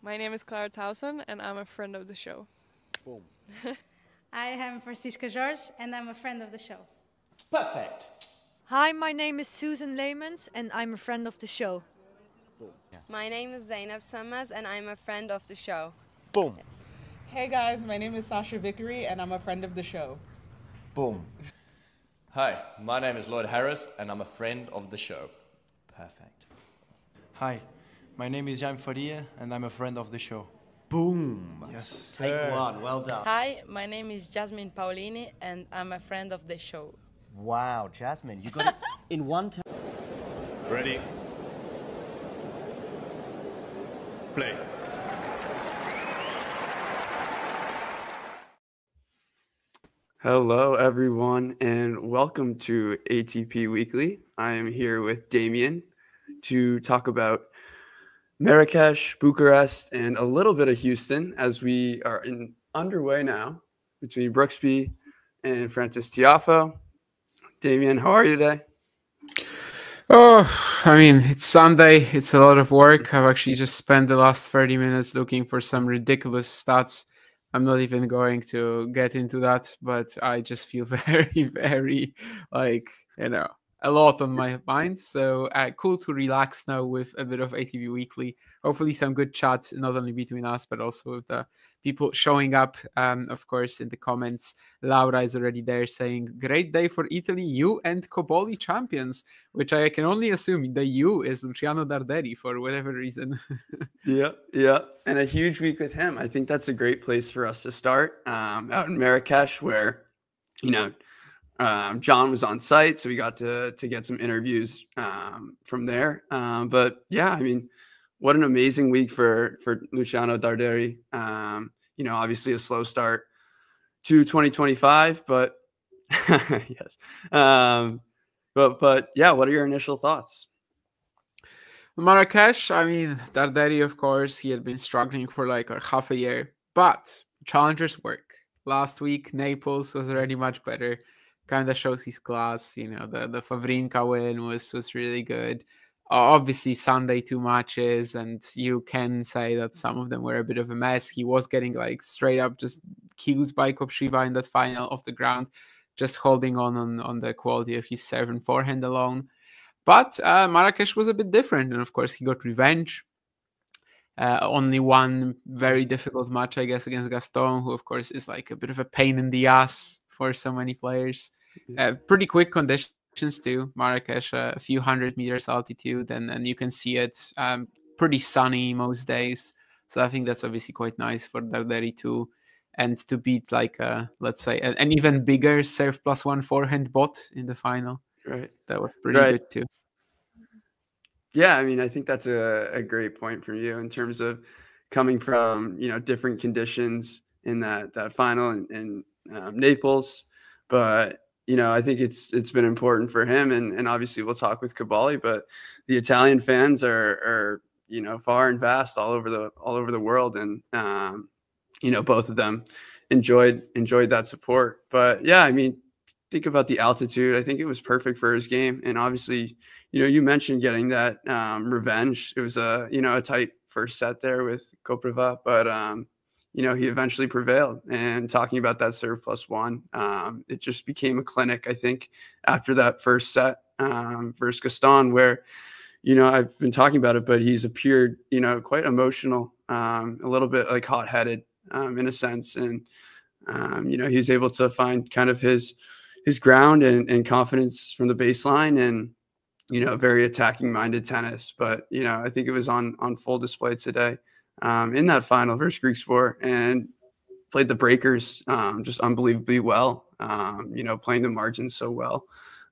My name is Clara Towson, and I'm a friend of the show. Boom. I am Francisca George, and I'm a friend of the show. Perfect. Hi, my name is Susan Leemans, and I'm a friend of the show. Boom. Yeah. My name is Zainab Sammaz, and I'm a friend of the show. Boom. Hey guys, my name is Sasha Vickery, and I'm a friend of the show. Boom. Hi, my name is Lloyd Harris, and I'm a friend of the show. Perfect. Hi, my name is Jan Faria, and I'm a friend of the show. Boom. Yes. Take one. Well done. Hi, my name is Jasmine Paolini, and I'm a friend of the show. Wow, Jasmine, you got it in one time. Ready? Play. Hello, everyone, and welcome to ATP Weekly. I am here with Damien to talk about Marrakech, Bucharest, and a little bit of Houston as we are underway now between Brooksby and Francis Tiafoe. Damien, how are you today? Oh, I mean, it's Sunday. It's a lot of work. I've actually just spent the last 30 minutes looking for some ridiculous stats. I'm not even going to get into that, but I just feel very, very a lot on my mind. So cool to relax now with a bit of ATV Weekly. Hopefully some good chat, not only between us, but also with the people showing up, of course, in the comments. Laura is already there saying, great day for Italy, you and Cobolli champions, which I can only assume the you is Luciano Darderi for whatever reason. Yeah. And a huge week with him. I think that's a great place for us to start out in Marrakech where, John was on site, so we got to get some interviews from there. But yeah, I mean, what an amazing week for Luciano Darderi. Obviously a slow start to 2025, but yes. But yeah, what are your initial thoughts? Marrakech, I mean, Darderi, of course, he had been struggling for like half a year, but challengers work. Last week, Naples was already much better. Kind of shows his class. The Favrinka win was really good. Obviously, Sunday 2 matches, and you can say that some of them were a bit of a mess. He was getting like straight up just killed by Kopshiva in that final off the ground, just holding on the quality of his serve and forehand alone. But Marrakech was a bit different, and of course he got revenge. Only one very difficult match, I guess, against Gaston, who of course is like a bit of a pain in the ass for so many players. Pretty quick conditions too. Marrakech, a few hundred meters altitude, and you can see it pretty sunny most days. So I think that's obviously quite nice for Darderi too. And to beat like, let's say, an even bigger serve +1 forehand bot in the final. Right. That was pretty good too. Yeah, I mean, I think that's a great point from you in terms of coming from, different conditions in that final in Naples. But, I think it's been important for him. And obviously we'll talk with Cobolli, but the Italian fans are far and vast all over the world. And, both of them enjoyed that support. But yeah, I mean, think about the altitude. I think it was perfect for his game. And obviously, you mentioned getting that revenge. It was a tight first set there with Kopriva, but he eventually prevailed. And talking about that serve +1, it just became a clinic, I think, after that first set versus Gaston, where I've been talking about it, but he's appeared quite emotional, a little bit like hot-headed in a sense, and he's able to find kind of his ground and confidence from the baseline, and very attacking minded tennis. But I think it was on full display today in that final versus Greek Sport, and played the breakers just unbelievably well, playing the margins so well,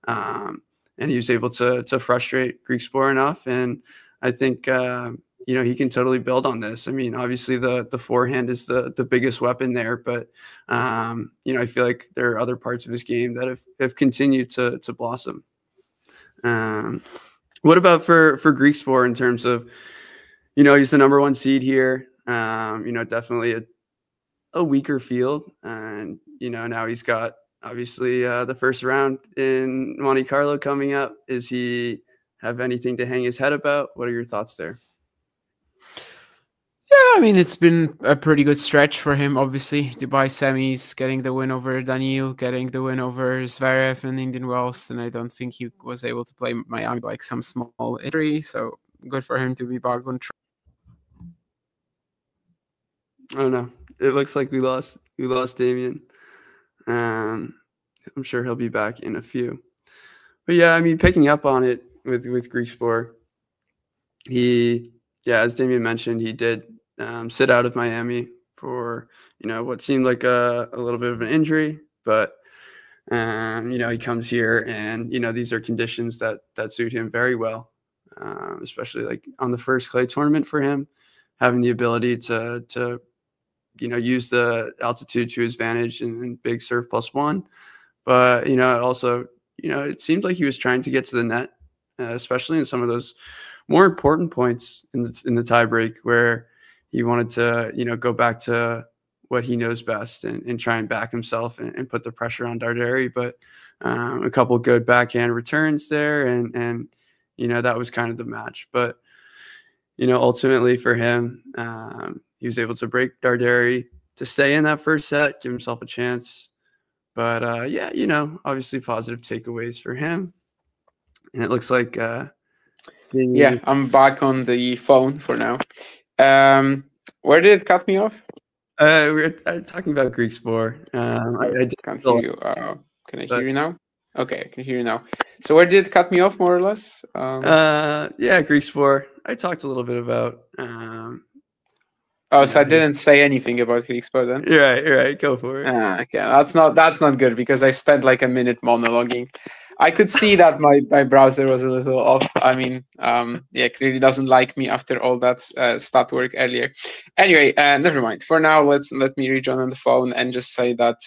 and he was able to frustrate Greek Sport enough. And I think he can totally build on this. I mean, obviously the forehand is the biggest weapon there, but I feel like there are other parts of his game that have continued to blossom. What about for Greek Sport in terms of, he's the number 1 seed here, definitely a weaker field, and now he's got obviously the first round in Monte Carlo coming up. Is he have anything to hang his head about? What are your thoughts there? Yeah, I mean, it's been a pretty good stretch for him, obviously. Dubai semis, getting the win over Daniil, getting the win over Zverev in Indian Wells, and I don't think he was able to play Miami like some small injury, so good for him to be back on track. Oh no, it looks like we lost Damien. I'm sure he'll be back in a few. But yeah, I mean, picking up on it with Greek Sport, as Damien mentioned, he did sit out of Miami for what seemed like a little bit of an injury, but he comes here, and these are conditions that suit him very well, especially like on the first clay tournament for him, having the ability to use the altitude to his advantage in big serve +1. But, also, it seemed like he was trying to get to the net, especially in some of those more important points in the tiebreak where he wanted to, go back to what he knows best and try and back himself and put the pressure on Darderi. But a couple good backhand returns there, and that was kind of the match. But, ultimately for him, he was able to break Darderi to stay in that first set, give himself a chance. But obviously positive takeaways for him. And it looks like I'm back on the phone for now. Where did it cut me off? We were talking about Greek Sport. I can't hear you. Can I hear you now? Okay, I can hear you now. So where did it cut me off, more or less? Greek Sport. I talked a little bit about. So I didn't say anything about Greek Sport then? You're right. Go for it. Okay, that's not good because I spent like a minute monologuing. I could see that my browser was a little off. I mean, clearly doesn't like me after all that stat work earlier. Anyway, never mind. For now, let me rejoin on the phone and just say that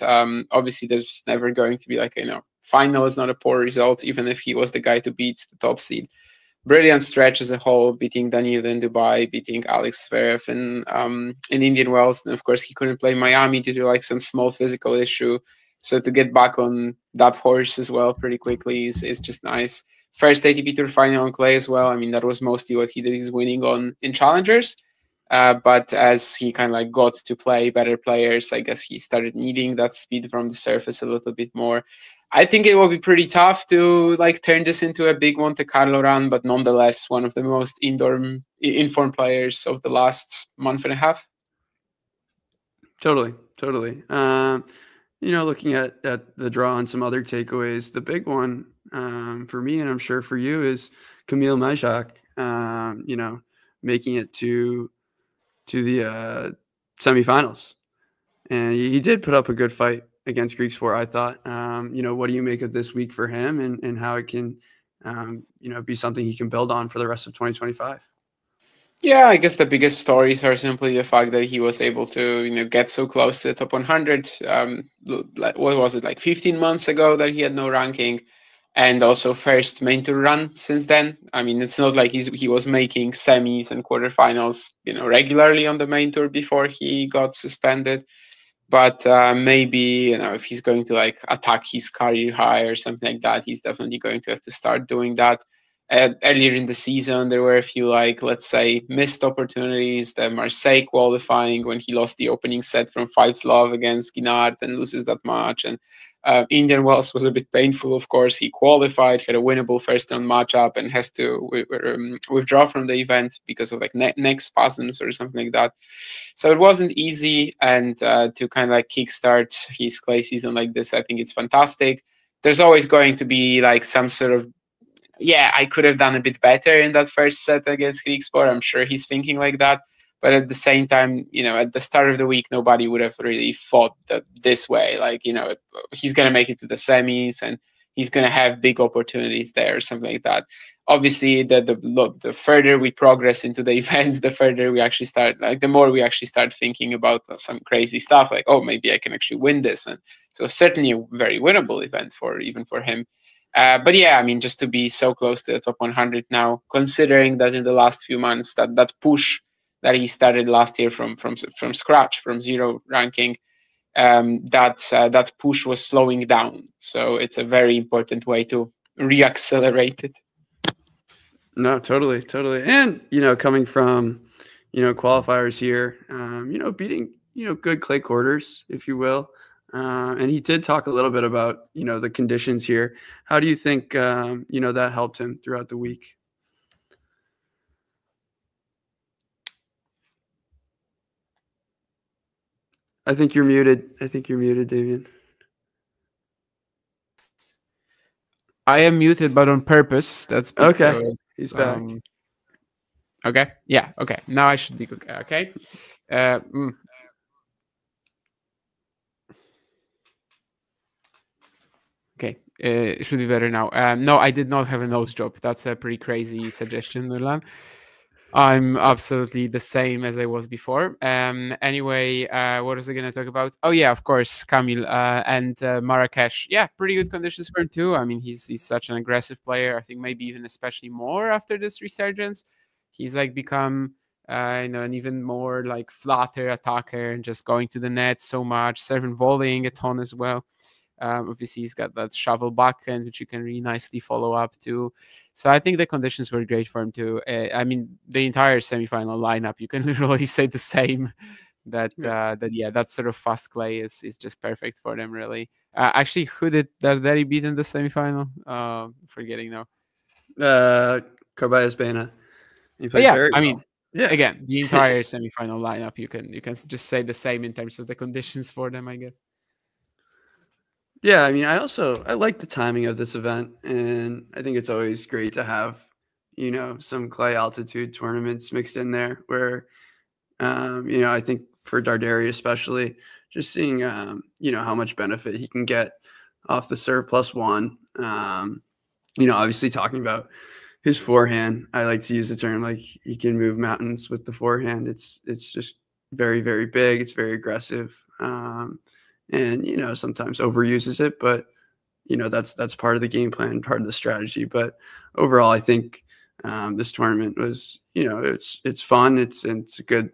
obviously there's never going to be like final is not a poor result, even if he was the guy to beat the top seed. Brilliant stretch as a whole, beating Daniil in Dubai, beating Alex Zverev in Indian Wells, and of course he couldn't play Miami due to like some small physical issue. So to get back on that horse as well pretty quickly is just nice. First ATP Tour final on clay as well. I mean, that was mostly what he did. He's winning on in challengers, but as he kind of like got to play better players, I guess he started needing that speed from the surface a little bit more. I think it will be pretty tough to like turn this into a big Monte Carlo run, but nonetheless, one of the most informed players of the last month and a half. Totally. Looking at the draw and some other takeaways, the big one for me, and I'm sure for you, is Kamil Majak, making it to the semifinals. And he did put up a good fight against Greek Sport, I thought. What do you make of this week for him and how it can, be something he can build on for the rest of 2025? Yeah, I guess the biggest stories are simply the fact that he was able to, get so close to the top 100. What was it, like 15 months ago that he had no ranking, and also first main tour run since then. I mean, it's not like he was making semis and quarterfinals, regularly on the main tour before he got suspended. But maybe, if he's going to like attack his career high or something like that, he's definitely going to have to start doing that. Earlier in the season, there were a few, like, let's say, missed opportunities. The Marseille qualifying when he lost the opening set from 5-love against Guinard and loses that match. And Indian Wells was a bit painful, of course. He qualified, had a winnable first-round matchup, and has to withdraw from the event because of like neck spasms or something like that. So it wasn't easy, and to kind of like kickstart his clay season like this, I think it's fantastic. There's always going to be like some sort of, I could have done a bit better in that first set against Greek Sport. I'm sure he's thinking like that. But at the same time, at the start of the week, nobody would have really thought that this way. Like, he's going to make it to the semis and he's going to have big opportunities there or something like that. Obviously, the further we progress into the events, the further we actually start, like the more we actually start thinking about some crazy stuff like, oh, maybe I can actually win this. And so certainly a very winnable event even for him. But yeah, I mean, just to be so close to the top 100 now, considering that in the last few months, that push that he started last year from scratch, from zero ranking, that push was slowing down. So it's a very important way to reaccelerate it. No, totally. And, coming from, qualifiers here, beating, good clay quarters, if you will. And he did talk a little bit about, the conditions here. How do you think, that helped him throughout the week? I think you're muted. Damien. I am muted, but on purpose. That's because, okay. He's back. Okay. Yeah. Okay. Now I should be good. Okay. Okay. It should be better now. No, I did not have a nose job. That's a pretty crazy suggestion, Nurlan. I'm absolutely the same as I was before. Anyway, what was I going to talk about? Oh yeah, of course, Kamil and Marrakech. Yeah, pretty good conditions for him too. I mean, he's such an aggressive player. I think maybe even especially more after this resurgence. He's like become an even more like flatter attacker and just going to the net so much, serving volleying a ton as well. Obviously, he's got that shovel backhand, which you can really nicely follow up to. So I think the conditions were great for him too. I mean, the entire semifinal lineup, you can literally say the same. That sort of fast clay is just perfect for them, really. Actually, who did Darderi beat in the semifinal? Forgetting now. Carballes Baena. Again, the entire semifinal lineup, you can just say the same in terms of the conditions for them, I guess. Yeah, I mean, I like the timing of this event, and I think it's always great to have, some clay altitude tournaments mixed in there where, I think for Darderi especially, just seeing, how much benefit he can get off the serve +1. Obviously talking about his forehand, I like to use the term like he can move mountains with the forehand. It's just very, very big. It's very aggressive. And sometimes overuses it, but that's part of the game plan, part of the strategy. But overall, I think this tournament was, it's fun. It's a good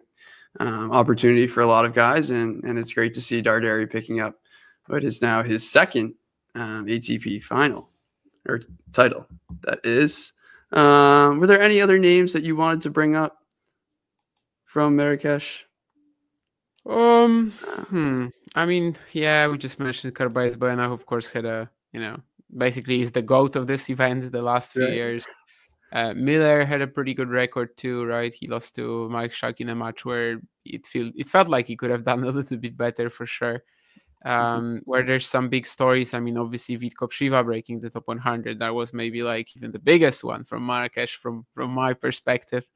opportunity for a lot of guys, and it's great to see Darderi picking up what is now his second ATP final or title. That is. Were there any other names that you wanted to bring up from Marrakech? I mean, yeah, we just mentioned Carballes Baena, who of course had basically is the GOAT of this event the last few years. Miller had a pretty good record too, right? He lost to Mike Schack in a match where it felt like he could have done a little bit better for sure. Where there's some big stories. I mean, obviously Vitkov Shiva breaking the top 100. That was maybe like even the biggest one from Marrakech from my perspective.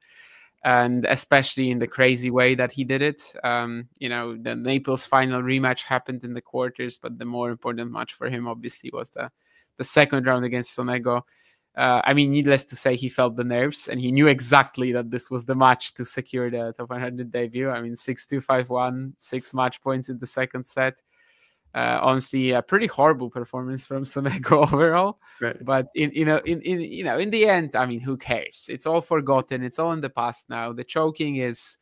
And especially in the crazy way that he did it. The Naples final rematch happened in the quarters, but the more important match for him obviously was the second round against Sonego. I mean, needless to say, he felt the nerves and he knew exactly that this was the match to secure the top 100 debut. I mean, 6-2, 5-1, 6 match points in the second set. Honestly, a pretty horrible performance from Sonego overall. Right. But in the end, I mean, who cares? It's all forgotten. It's all in the past now. The choking is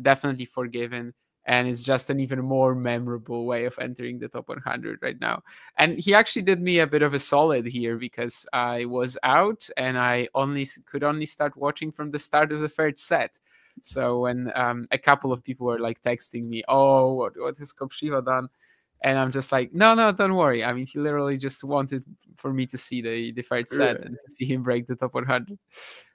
definitely forgiven, and it's just an even more memorable way of entering the top 100 right now. And he actually did me a bit of a solid here because I was out and I could only start watching from the start of the third set. So when a couple of people were like texting me, "Oh, what has Kopshiva done?" And I'm just like, no, don't worry. I mean, he literally just wanted for me to see the third set and to see him break the top 100.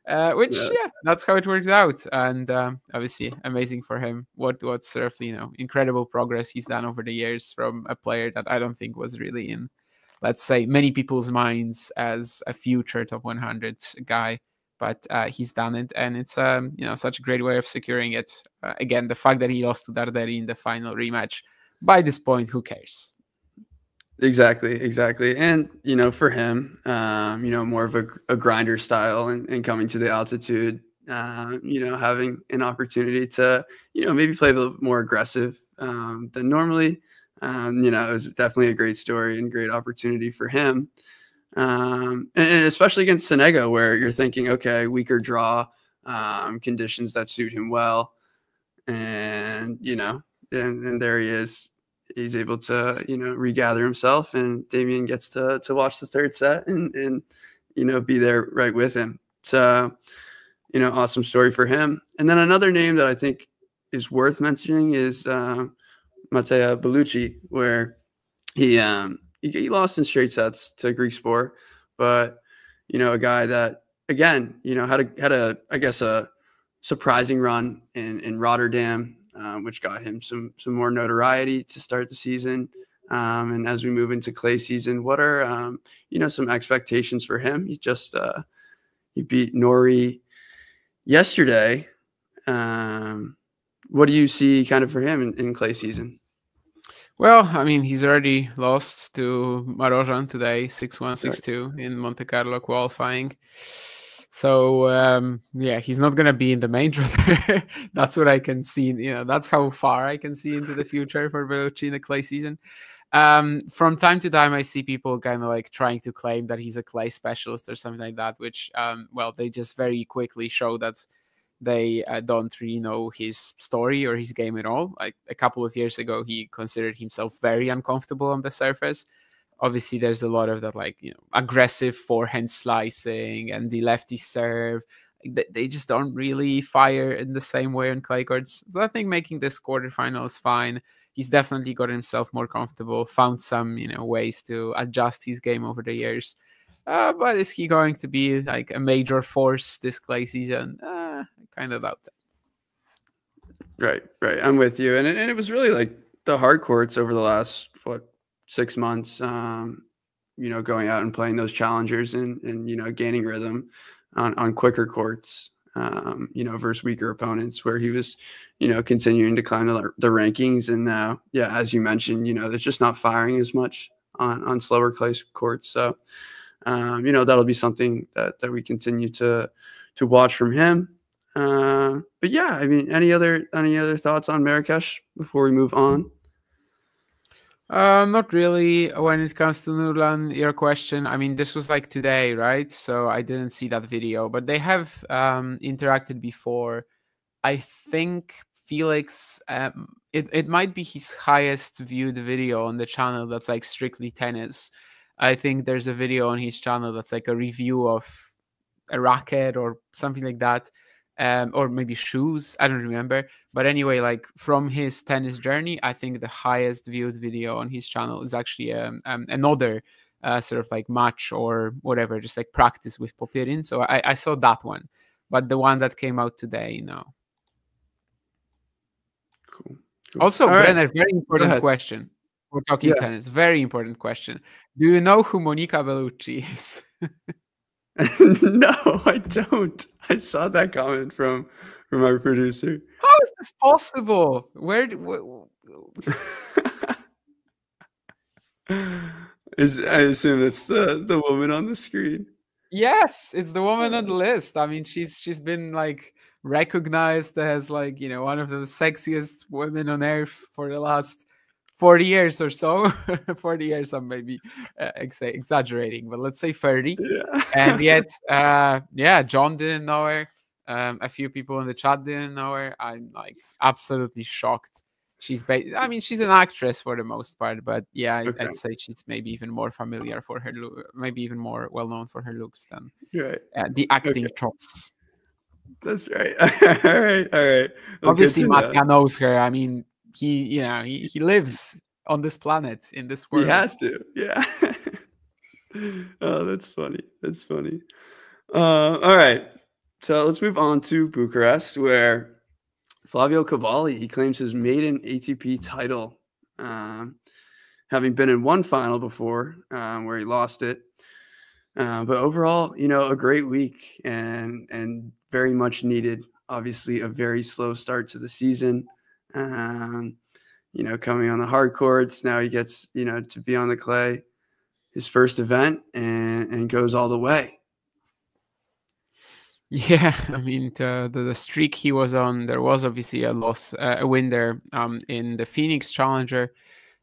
That's how it worked out. And obviously, amazing for him. What sort of incredible progress he's done over the years from a player that I don't think was really in, let's say, many people's minds as a future top 100 guy. But he's done it, and it's such a great way of securing it. Again, the fact that he lost to Darderi in the final rematch. By this point, who cares? Exactly. And, for him, more of a grinder style and coming to the altitude, having an opportunity to, maybe play a little more aggressive than normally. It was definitely a great story and great opportunity for him. And especially against Sonego, where you're thinking, okay, weaker draw, conditions that suit him well. And, and there he is. He's able to, regather himself, and Damien gets to watch the third set and be there right with him. So, awesome story for him. And then another name that I think is worth mentioning is Mattia Bellucci, where he lost in straight sets to Greek Sport, but a guy that again had a I guess a surprising run in Rotterdam, which got him some more notoriety to start the season. And as we move into clay season, what are some expectations for him? He beat Nori yesterday. What do you see kind of for him in clay season? Well, I mean, he's already lost to Marojan today, 6-1, 6-2 in Monte Carlo qualifying. So, yeah, he's not going to be in the main draw there. That's what I can see. That's how far I can see into the future for Bellucci in the clay season. From time to time, I see people kind of like trying to claim that he's a clay specialist or something like that, which, they just very quickly show that they don't really know his story or his game at all. Like a couple of years ago, he considered himself very uncomfortable on the surface. Obviously, there's a lot of that, aggressive forehand slicing and the lefty serve. They just don't really fire in the same way on clay courts. So I think making this quarterfinal is fine. He's definitely got himself more comfortable, found some, ways to adjust his game over the years. But is he going to be like a major force this clay season? I kind of doubt that. Right. I'm with you. And it was really like the hard courts over the last, 6 months, going out and playing those challengers and gaining rhythm on quicker courts, versus weaker opponents where he was, continuing to climb the rankings. And as you mentioned, there's just not firing as much on slower clay courts. So, that'll be something that we continue to watch from him. But yeah, I mean, any other thoughts on Marrakech before we move on? Not really. When it comes to Nurlan, your question, I mean, this was like today, right? So I didn't see that video, but they have interacted before. I think Felix, it might be his highest viewed video on the channel that's like strictly tennis. I think there's a video on his channel that's like a review of a racket or something like that. Or maybe shoes, I don't remember. But anyway, like from his tennis journey, I think the highest viewed video on his channel is actually another sort of like match or whatever, just like practice with Popyrin. So I saw that one, but the one that came out today, no. Cool. Also, all Brenner, right. very important question. We're talking tennis. Very important question. Do you know who Monica Bellucci is? No, I don't. I saw that comment from our producer. How is this possible? I assume that's the woman on the screen. Yes, it's the woman on the list. I mean, she's been like recognized as like one of the sexiest women on earth for the last 40 years or so. 40 years, I'm maybe exaggerating, but let's say 30. Yeah. And yet, John didn't know her. A few people in the chat didn't know her. I'm like absolutely shocked. She's an actress for the most part, but yeah, Okay. I'd say she's maybe even more familiar for her look, maybe even more well known for her looks than the acting chops. That's right. All right. Well, obviously, Mattia knows her. I mean, he lives on this planet in this world. He has to. Yeah. Oh, that's funny. All right. So let's move on to Bucharest, where Flavio Cobolli, he claims his maiden ATP title, having been in one final before, where he lost it. But overall, a great week and very much needed. Obviously, a very slow start to the season. Coming on the hard courts. Now he gets, to be on the clay, his first event, and goes all the way. Yeah, I mean, the streak he was on, there was obviously a win there in the Phoenix Challenger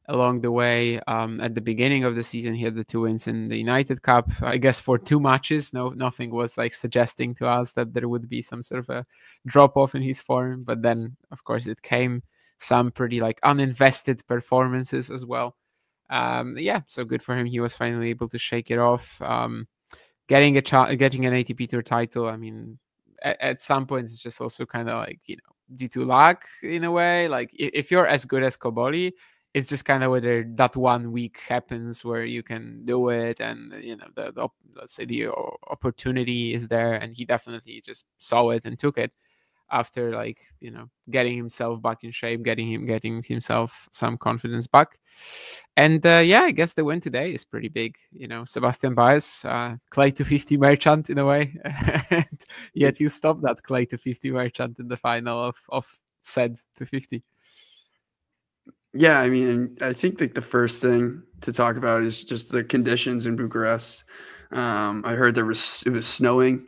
along the way. At the beginning of the season, he had the 2 wins in the United Cup, I guess for 2 matches. Nothing was like suggesting to us that there would be some sort of a drop off in his form. But then, of course, it came some pretty like uninvested performances as well. So good for him. He was finally able to shake it off. Getting an ATP Tour title, I mean, at some point it's just also kind of like, due to luck in a way. Like if you're as good as Cobolli, it's just kind of whether that 1 week happens where you can do it, and let's say the opportunity is there, and he definitely just saw it and took it after getting himself back in shape, getting himself some confidence back. And I guess the win today is pretty big. Sebastian Baez, clay to 50 merchant in a way, and yet you stopped that clay to 50 merchant in the final of said to 50. Yeah, I mean, I think that the first thing to talk about is just the conditions in Bucharest. I heard it was snowing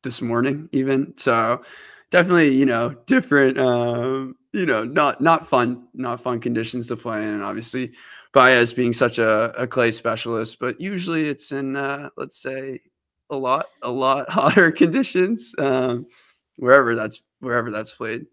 this morning even, so definitely different, not fun conditions to play in. And obviously Baez being such a clay specialist, but usually it's in let's say a lot hotter conditions, wherever that's played.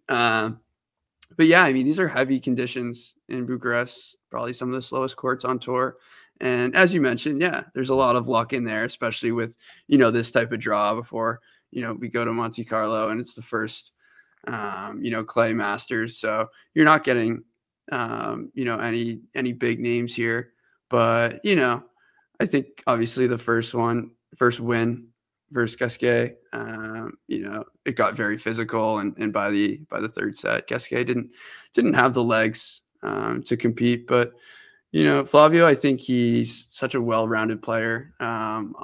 But yeah, I mean, these are heavy conditions in Bucharest, probably some of the slowest courts on tour. And as you mentioned, yeah, there's a lot of luck in there, especially with, this type of draw before, we go to Monte Carlo and it's the first, clay Masters. So you're not getting, any big names here. But, I think obviously the first win versus Gasquet, it got very physical, and by the third set, Gasquet didn't have the legs to compete. But Flavio, I think he's such a well-rounded player,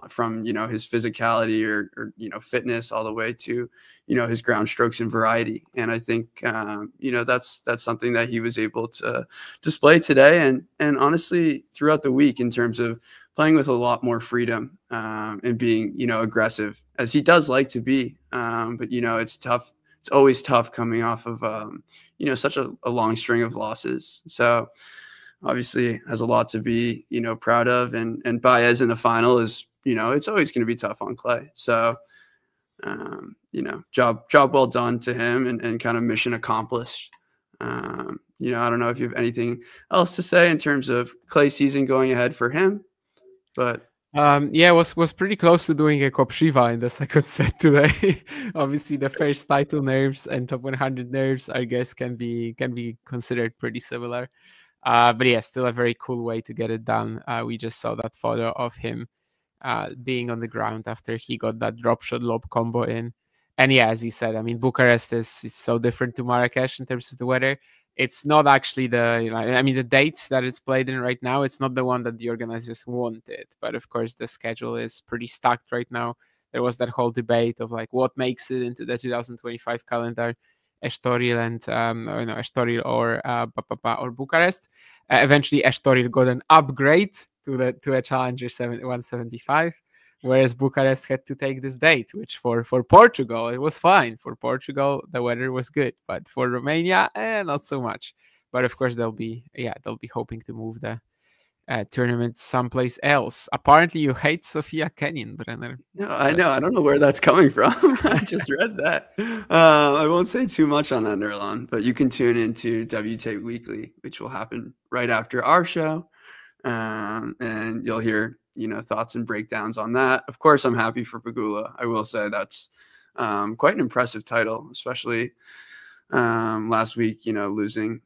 from his physicality or fitness all the way to his ground strokes and variety. And I think that's something that he was able to display today, and honestly throughout the week, in terms of playing with a lot more freedom, and being aggressive, as he does like to be. But it's tough. It's always tough coming off of such a long string of losses. So obviously has a lot to be proud of, and Baez in the final is it's always going to be tough on clay. So job well done to him, and kind of mission accomplished. I don't know if you have anything else to say in terms of clay season going ahead for him, but was pretty close to doing a Kopshiva in the second set today. Obviously the first title nerves and top 100 nerves, I guess, can be considered pretty similar. But yeah, still a very cool way to get it done. We just saw that photo of him being on the ground after he got that drop shot lob combo in. And yeah, as you said, I mean, Bucharest is so different to Marrakech in terms of the weather. It's not actually the dates that it's played in right now. It's not the one that the organizers wanted. But of course, the schedule is pretty stacked right now. There was that whole debate of what makes it into the 2025 calendar. Estoril and Estoril or Bucharest. Eventually, Estoril got an upgrade to a Challenger 175, whereas Bucharest had to take this date, which for Portugal it was fine. For Portugal, the weather was good, but for Romania, not so much. But of course, they'll be hoping to move the tournament someplace else. Apparently, you hate Sofia Kenin, Brenner. No, I know. I don't know where that's coming from. I just read that. I won't say too much on that, Nerlon, but you can tune into WTA Weekly, which will happen right after our show, and you'll hear thoughts and breakdowns on that. Of course, I'm happy for Pegula. I will say that's quite an impressive title, especially last week. Losing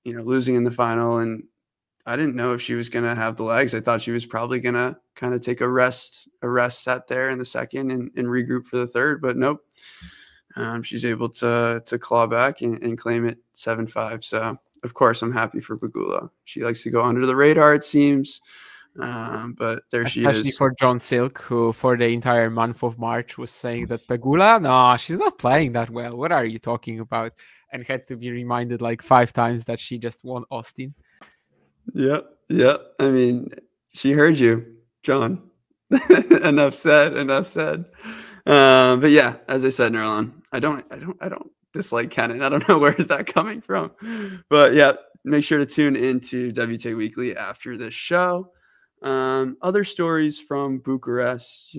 in the final, and I didn't know if she was going to have the legs. I thought she was probably going to kind of take a rest set there in the second and regroup for the third, but nope. She's able to claw back and claim it 7-5. So of course I'm happy for Pegula. She likes to go under the radar, it seems. But there she is. Especially for John Silk, who for the entire month of March was saying that Pegula, no, she's not playing that well. What are you talking about? And had to be reminded 5 times that she just won Austin. Yep. I mean, she heard you, John. Enough said. But yeah, as I said, Nerlon, I don't dislike Kenin. I don't know where is that coming from. But yeah, make sure to tune into WTA Weekly after this show. Other stories from Bucharest,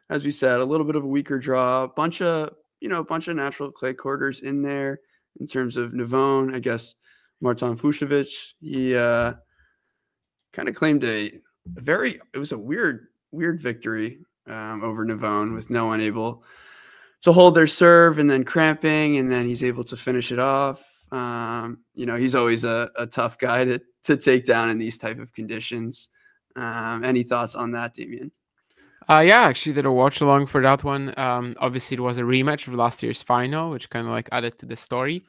as we said, a little bit of a weaker draw, a bunch of natural clay quarters in there in terms of Navone, I guess. Martin Fucsovics, he kind of claimed it was a weird victory over Navone with no one able to hold their serve and then cramping, and then he's able to finish it off. He's always a tough guy to take down in these type of conditions. Any thoughts on that, Damien? Yeah, actually did a watch along for that one. Obviously it was a rematch of last year's final, which kind of like added to the story.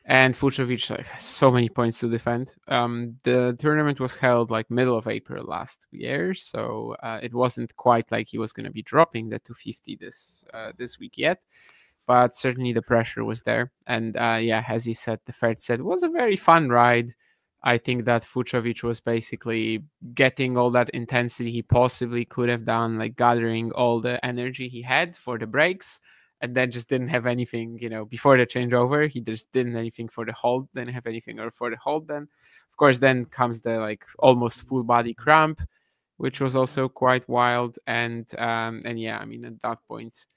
And Fucsovics like has so many points to defend. The tournament was held like middle of April last year, so it wasn't quite like he was going to be dropping the 250 this week yet. But certainly the pressure was there. And as you said, the third set was a very fun ride. I think that Fucsovics was basically getting all that intensity he possibly could have done, like gathering all the energy he had for the breaks, and then just didn't have anything, before the changeover. He just didn't anything for the hold, didn't have anything or for the hold. Then, of course, then comes the like almost full body cramp, which was also quite wild. And yeah, I mean, at that point,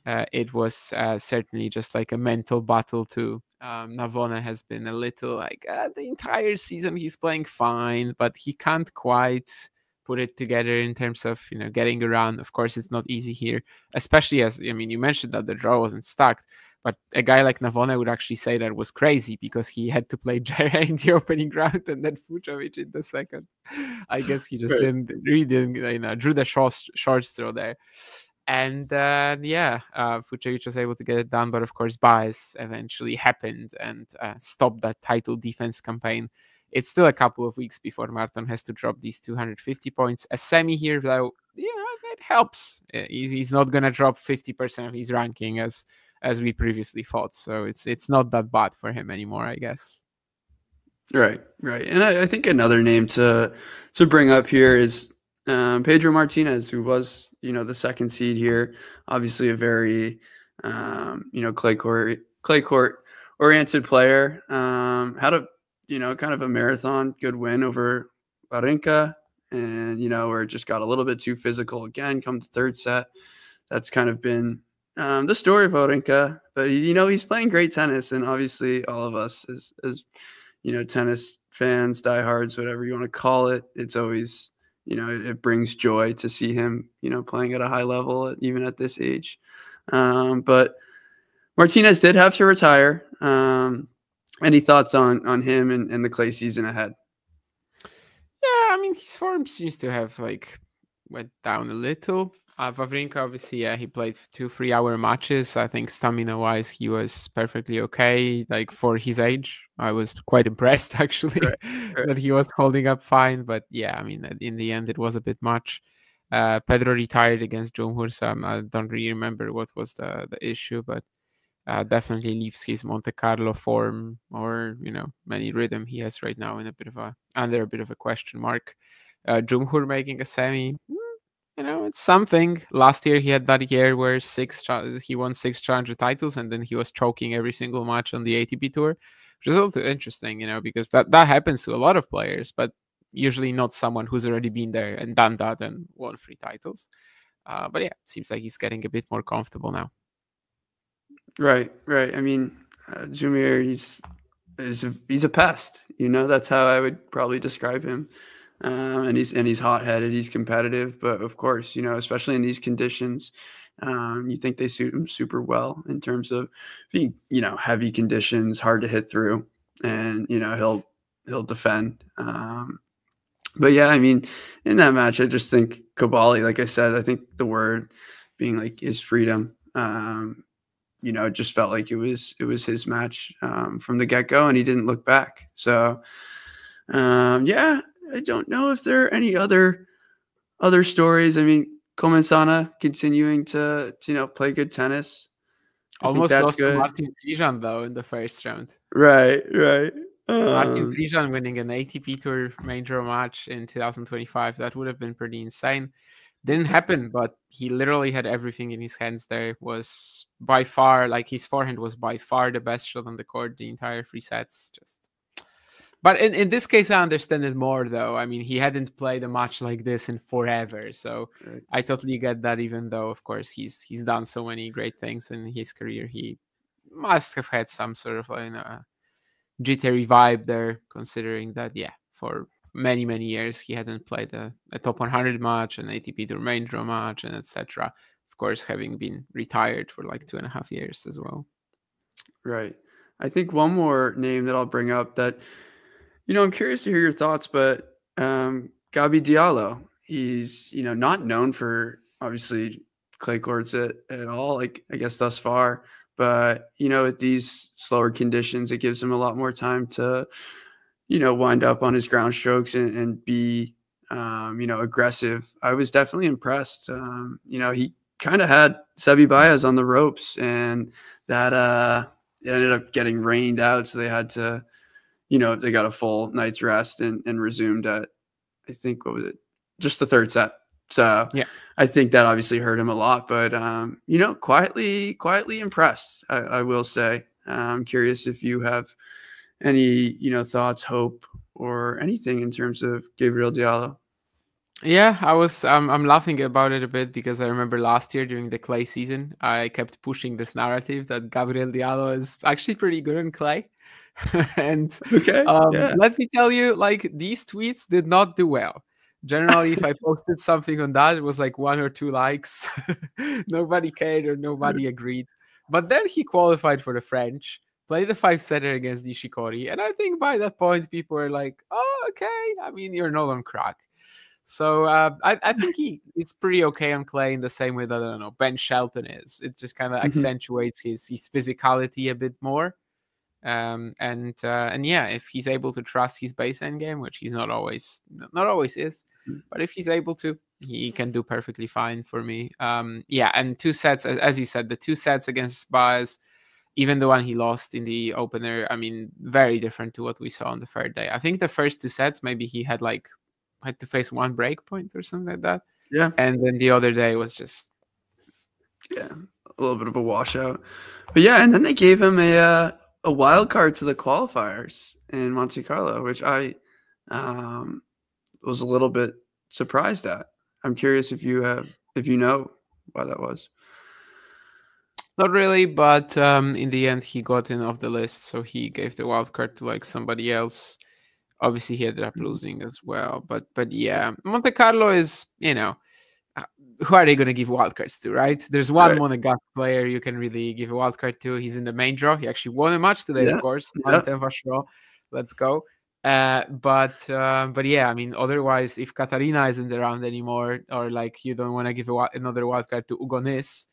it was certainly just like a mental battle too. Navone has been a little like the entire season he's playing fine, but he can't quite put it together in terms of getting around. Of course, it's not easy here, especially as you mentioned that the draw wasn't stacked, but a guy like Navone would actually say that was crazy because he had to play Jere in the opening round and then Fucsovics in the second. I guess he just didn't drew the short straw there. And Fucsovics was able to get it done, but of course bias eventually happened and stopped that title defense campaign. It's still a couple of weeks before Marton has to drop these 250 points. A semi here, though, it helps. He's not going to drop 50% of his ranking as we previously thought. So it's not that bad for him anymore, I guess. Right. And I think another name to bring up here is Pedro Martinez, who was, the second seed here. Obviously a very, clay court oriented player. Had a, kind of a marathon good win over Wawrinka, and, where it just got a little bit too physical again come the third set. That's kind of been the story of Wawrinka, but he's playing great tennis, and obviously all of us as tennis fans, diehards, whatever you want to call it, it's always, it brings joy to see him, playing at a high level, even at this age. But Martinez did have to retire. Any thoughts on him and the clay season ahead? Yeah, his form seems to have went down a little. Wawrinka, obviously, he played 2 3-hour matches. I think stamina-wise, he was perfectly okay. Like for his age, I was quite impressed actually that he was holding up fine. But yeah, in the end, it was a bit much. Pedro retired against Jumhur, so I don't really remember what was the issue, but definitely leaves his Monte Carlo form or many rhythm he has right now in under a bit of a question mark. Jumhur making a semi. It's something. Last year he had that year where he won 6 challenger titles, and then he was choking every single match on the ATP tour, which is also interesting, because that happens to a lot of players, but usually not someone who's already been there and done that and won 3 titles. But yeah, it seems like he's getting a bit more comfortable now. Right. Jumir, he's a pest. That's how I would probably describe him. And he's hot-headed, he's competitive, but of course, especially in these conditions, you think they suit him super well in terms of being, heavy conditions, hard to hit through, and he'll defend. But yeah, in that match, I just think Cobolli, like I said, I think the word being like his freedom. It just felt like it was his match from the get-go, and he didn't look back. So I don't know if there are any other stories. Komensana continuing to play good tennis. Almost lost to Martin Frijan though in the first round. Right. Martin Frijan winning an ATP Tour main draw match in 2025. That would have been pretty insane. Didn't happen, but he literally had everything in his hands there. Was by far, his forehand was by far the best shot on the court the entire 3 sets. But in this case, I understand it more, though. He hadn't played a match like this in forever. So right. I totally get that, even though, of course, he's done so many great things in his career. He must have had some sort of jittery vibe there, considering that, for many years he hadn't played a top 100 match, an ATP Tour main draw match, and etc. Of course, having been retired for like 2.5 years as well. Right. I think one more name that I'll bring up that, I'm curious to hear your thoughts, but Gabi Diallo, he's, not known for obviously clay courts at all, like I guess thus far, but, with these slower conditions, it gives him a lot more time to, wind up on his ground strokes and be, aggressive. I was definitely impressed. He kind of had Sebi Baez on the ropes, and that it ended up getting rained out. So they had to, they got a full night's rest and resumed at, I think, what was it? Just the third set. So yeah, I think that obviously hurt him a lot, but, quietly impressed, I will say. I'm curious if you have any, thoughts, hope, or anything in terms of Gabriel Diallo. Yeah, I'm laughing about it a bit because I remember last year during the clay season, I kept pushing this narrative that Gabriel Diallo is actually pretty good in clay. And let me tell you, like, these tweets did not do well. Generally, if I posted something on that, it was like 1 or 2 likes. Nobody cared or nobody agreed. But then he qualified for the French, played the 5-setter against Nishikori, and I think by that point people were like, "Oh, okay. I mean, you're not on crack." So I think it's pretty okay on clay in the same way that, I don't know, Ben Shelton is. It just kind of accentuates his physicality a bit more. And yeah, if he's able to trust his base end game, which he's not always is, but if he's able to, he can do perfectly fine for me. Yeah, and 2 sets, as you said, the 2 sets against Baez, even the one he lost in the opener, I mean, very different to what we saw on the third day. I think the first 2 sets, maybe he had to face 1 break point or something like that. Yeah. And then the other day was just a little bit of a washout. But yeah, and then they gave him a wild card to the qualifiers in Monte Carlo, which I was a little bit surprised at. I'm curious if you know why that was. Not really, but in the end he got in off the list, so he gave the wild card to like somebody else. Obviously, he ended up losing as well. But yeah, Monte Carlo is, who are they going to give wildcards to, right? There's one Monegasque player you can really give a wildcard to. He's in the main draw. He actually won a match today, of course. Let's go. But yeah, I mean, otherwise, if Katarina isn't around anymore, or like you don't want to give another wildcard to Ugonis,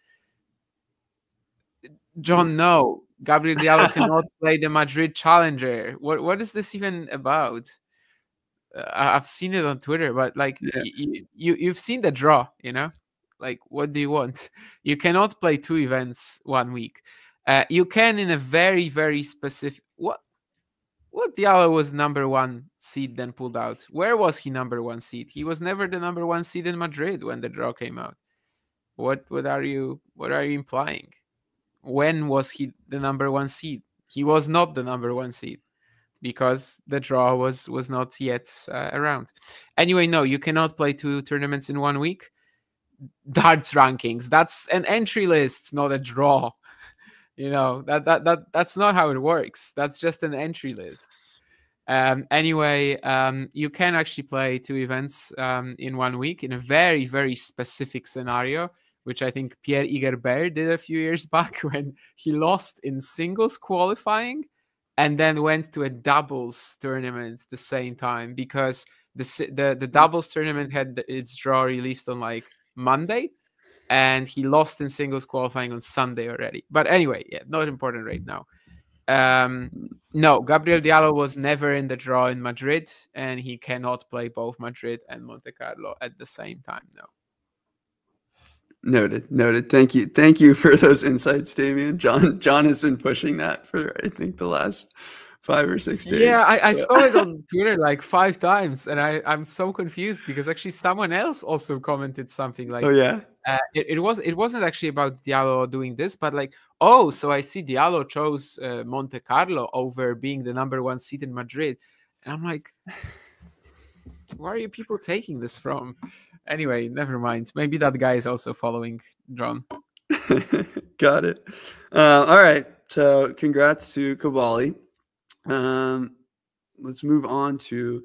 John, no. Gabriel Diallo cannot play the Madrid Challenger. What is this even about? I've seen it on Twitter, but like you've seen the draw, like what do you want? You cannot play 2 events 1 week. You can in a very, very specific. What Diallo was number 1 seed, then pulled out. Where was he number 1 seed? He was never the number 1 seed in Madrid when the draw came out. What are you implying? When was he the number 1 seed? He was not the number 1 seed because the draw was not yet around. Anyway, no, you cannot play 2 tournaments in 1 week. Darts rankings, that's an entry list, not a draw. That's not how it works. That's just an entry list. Anyway, you can actually play 2 events in 1 week in a very, very specific scenario, which I think Pierre Igerbert did a few years back when he lost in singles qualifying and then went to a doubles tournament at the same time because the doubles tournament had its draw released on like Monday and he lost in singles qualifying on Sunday already. But anyway, yeah, not important right now. No, Gabriel Diallo was never in the draw in Madrid and he cannot play both Madrid and Monte Carlo at the same time, no. Noted. Thank you for those insights, Damien. John has been pushing that for I think the last 5 or 6 days. Yeah, I saw it on Twitter like 5 times, and I'm so confused because actually someone else also commented something like, "Oh yeah." It wasn't actually about Diallo doing this, but like, oh, so I see Diallo chose Monte Carlo over being the number 1 seed in Madrid, and I'm like, where are you people taking this from? Anyway, never mind. Maybe that guy is also following John. Got it. All right. So congrats to Cobolli. Let's move on to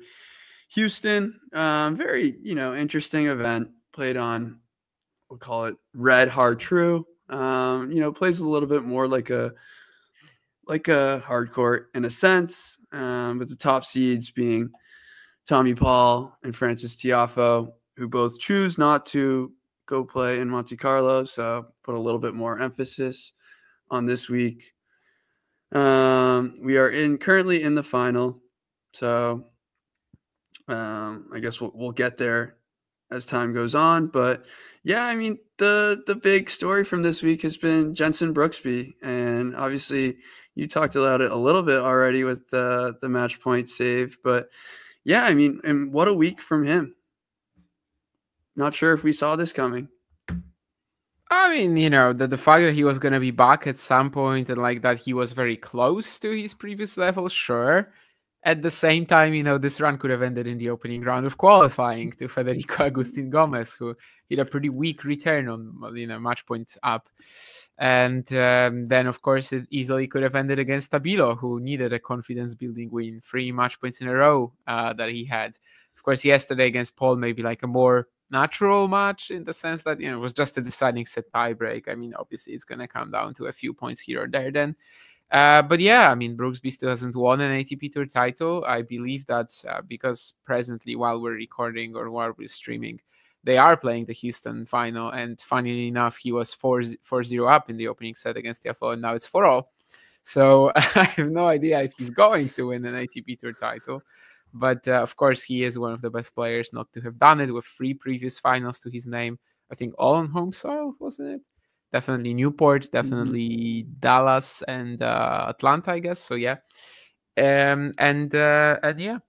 Houston, very, interesting event. Played on, we'll call it red hard true. Plays a little bit more like a hard court in a sense, with the top seeds being Tommy Paul and Francis Tiafoe, who both choose not to go play in Monte Carlo. So put a little bit more emphasis on this week. We are currently in the final. So I guess we'll get there as time goes on. But yeah, I mean, the big story from this week has been Jenson Brooksby. And obviously you talked about it a little bit already with the match point save. But yeah, I mean, and what a week from him. Not sure if we saw this coming. I mean, the fact that he was going to be back at some point and like that he was very close to his previous level, sure. At the same time, this run could have ended in the opening round of qualifying to Federico Agustin Gomez, who had a pretty weak return on, match points up. And then, of course, it easily could have ended against Tabilo, who needed a confidence-building win, 3 match points in a row that he had. Of course, yesterday against Paul, maybe like a more natural match in the sense that, it was just a deciding set tiebreak. I mean, obviously, it's going to come down to a few points here or there then. But yeah, I mean, Brooksby still hasn't won an ATP Tour title. I believe that because presently, while we're recording or while we're streaming, they are playing the Houston final. And funnily enough, he was 4-0 up in the opening set against Tiafoe, and now it's 4-4. So I have no idea if he's going to win an ATP Tour title. But of course, he is one of the best players not to have done it, with 3 previous finals to his name. I think all on home soil, wasn't it? Definitely Newport, definitely Dallas and Atlanta, I guess. So yeah, and yeah,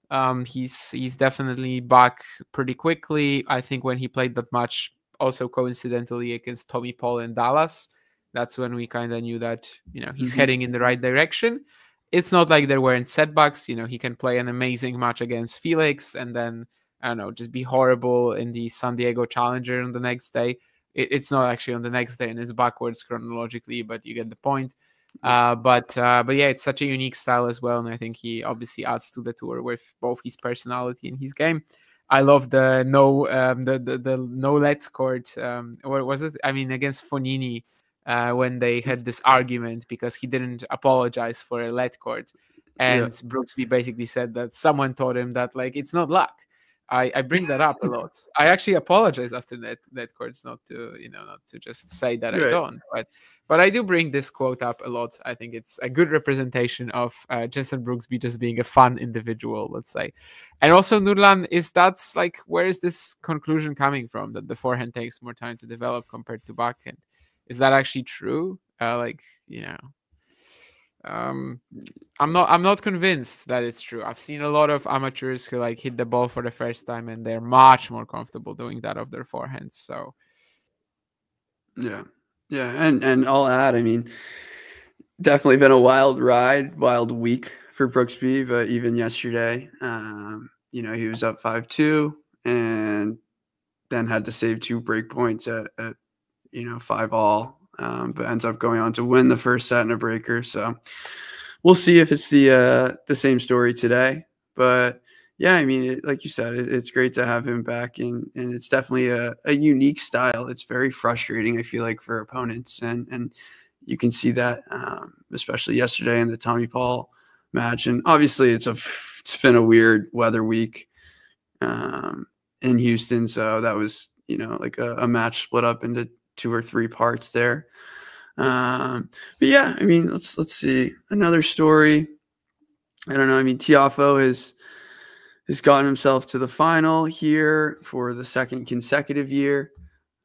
he's definitely back pretty quickly. I think when he played that match, also coincidentally against Tommy Paul in Dallas, that's when we kind of knew that he's heading in the right direction. It's not like there weren't setbacks. He can play an amazing match against Felix and then I don't know, just be horrible in the San Diego Challenger on the next day. It's not actually on the next day and it's backwards chronologically, but you get the point. But yeah, it's such a unique style as well, and I think he obviously adds to the tour with both his personality and his game. I love the no let's court. What was it? I mean, against Fonini when they had this argument because he didn't apologize for a let court, and Brooksby basically said that someone told him that like it's not luck. I bring that up a lot. I actually apologize after that courts not to just say that I don't. But I do bring this quote up a lot. I think it's a good representation of Jenson Brooksby just being a fun individual, let's say. And also Nurlan, where is this conclusion coming from that the forehand takes more time to develop compared to backhand? Is that actually true? I'm not convinced that it's true. I've seen a lot of amateurs who hit the ball for the first time and they're much more comfortable doing that off their forehands. So yeah, and I'll add, I mean, definitely been a wild week for Brooksby, but even yesterday, he was up 5-2 and then had to save 2 break points at 5-all. But ends up going on to win the first set in a breaker. So we'll see if it's the same story today. But yeah, I mean, like you said, it's great to have him back, and it's definitely a unique style. It's very frustrating, I feel like, for opponents, and you can see that, especially yesterday in the Tommy Paul match. And obviously, it's been a weird weather week in Houston, so that was a match split up into 2 or 3 parts there. But yeah, I mean, let's see another story. I don't know. I mean, Tiafoe has gotten himself to the final here for the 2nd consecutive year.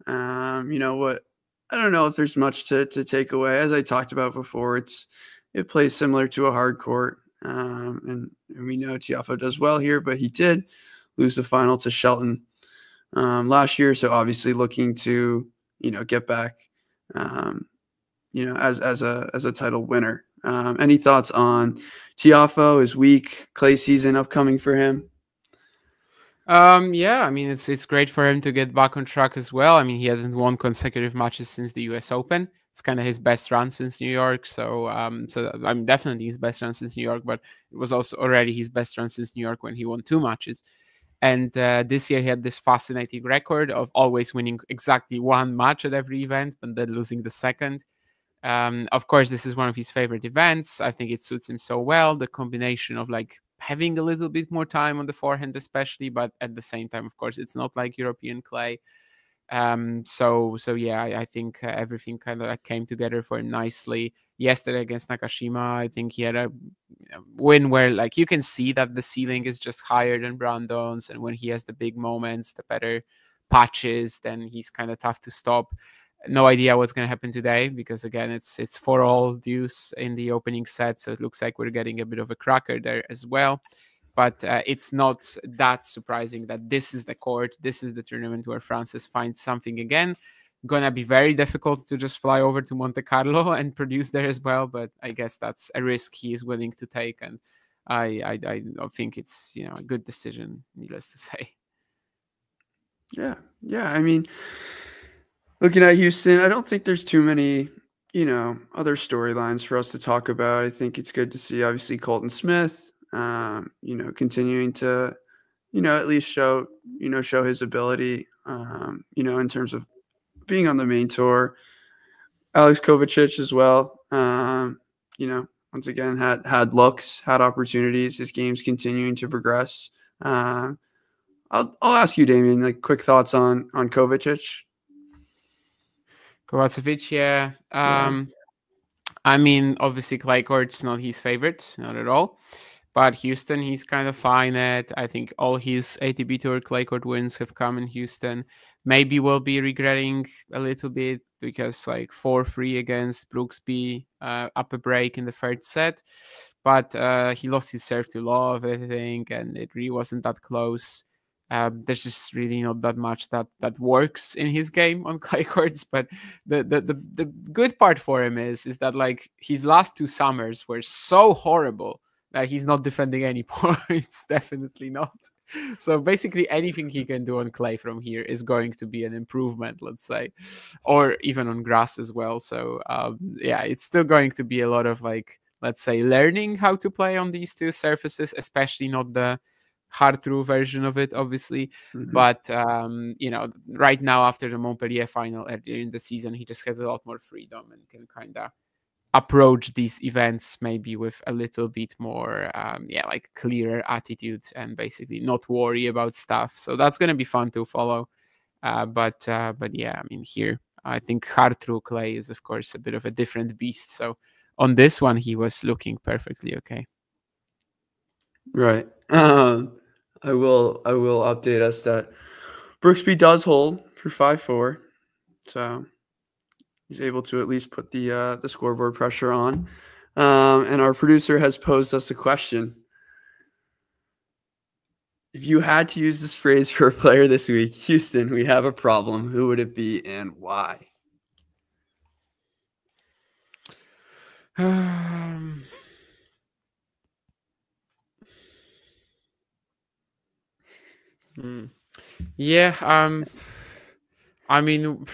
What? I don't know if there's much to take away. As I talked about before, it plays similar to a hard court, and we know Tiafoe does well here, but he did lose the final to Shelton last year. So obviously looking to get back, as a title winner. Any thoughts on Tiafoe, his week, clay season upcoming for him? Yeah, I mean, it's great for him to get back on track as well. I mean, he hasn't won consecutive matches since the US Open. It's kind of his best run since New York. So I'm definitely his best run since New York, but it was also already his best run since New York when he won 2 matches. And this year he had this fascinating record of always winning exactly one match at every event, but then losing the second. Of course, this is one of his favorite events. I think it suits him so well. The combination of like having a little bit more time on the forehand, especially, but at the same time, of course, it's not like European clay. So yeah, I think everything kind of like came together for him nicely. Yesterday against Nakashima, I think he had a win where like you can see that the ceiling is just higher than Brandon's, and when he has the big moments, the better patches, then he's kind of tough to stop. No idea what's going to happen today because again, it's 4-all deuce in the opening set, so it looks like we're getting a bit of a cracker there as well. But it's not that surprising that this is the court, this is the tournament where Francis finds something again. Gonna be very difficult to just fly over to Monte Carlo and produce there as well, but I guess that's a risk he is willing to take, and I think it's a good decision, needless to say. Yeah. I mean, looking at Houston, I don't think there's too many other storylines for us to talk about. I think it's good to see obviously Colton Smith continuing to at least show his ability in terms of being on the main tour. Alex Kovacic as well, once again had looks, had opportunities. His game's continuing to progress. I'll ask you, Damien, like quick thoughts on Kovacic. Kovacevic, yeah. I mean, obviously clay court's not his favorite, not at all. But Houston, he's kind of fine at. I think all his ATP Tour clay court wins have come in Houston. Maybe we'll be regretting a little bit because like 4-3 against Brooksby, up a break in the third set. But he lost his serve to Love, I think, and it really wasn't that close. There's just really not that much that works in his game on clay courts. But the good part for him is that like his last 2 summers were so horrible that he's not defending any points. Definitely not. So basically anything he can do on clay from here is going to be an improvement, let's say, or even on grass as well. So yeah, it's still going to be a lot of like, let's say, learning how to play on these 2 surfaces, especially not the hard through version of it, obviously. But right now after the Montpellier final earlier in the season, he just has a lot more freedom and can kind of approach these events maybe with a little bit more like clearer attitude and basically not worry about stuff. So that's going to be fun to follow. But yeah, I mean, here I think hard through clay is of course a bit of a different beast. So on this one he was looking perfectly okay. Right. I will update us that Brooksby does hold for 5-4. So he's able to at least put the scoreboard pressure on. And our producer has posed us a question. If you had to use this phrase for a player this week, Houston, we have a problem, who would it be and why? Yeah, I mean,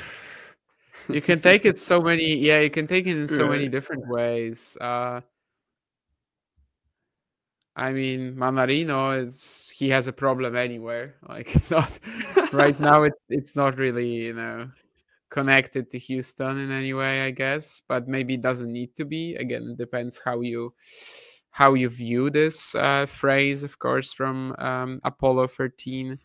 you can take it so many. Yeah, you can take it in so many different ways. I mean, Manarino he has a problem anywhere. Like it's not right now. It's not really connected to Houston in any way, I guess. But maybe it doesn't need to be. Again, it depends how you view this phrase, of course, from Apollo 13.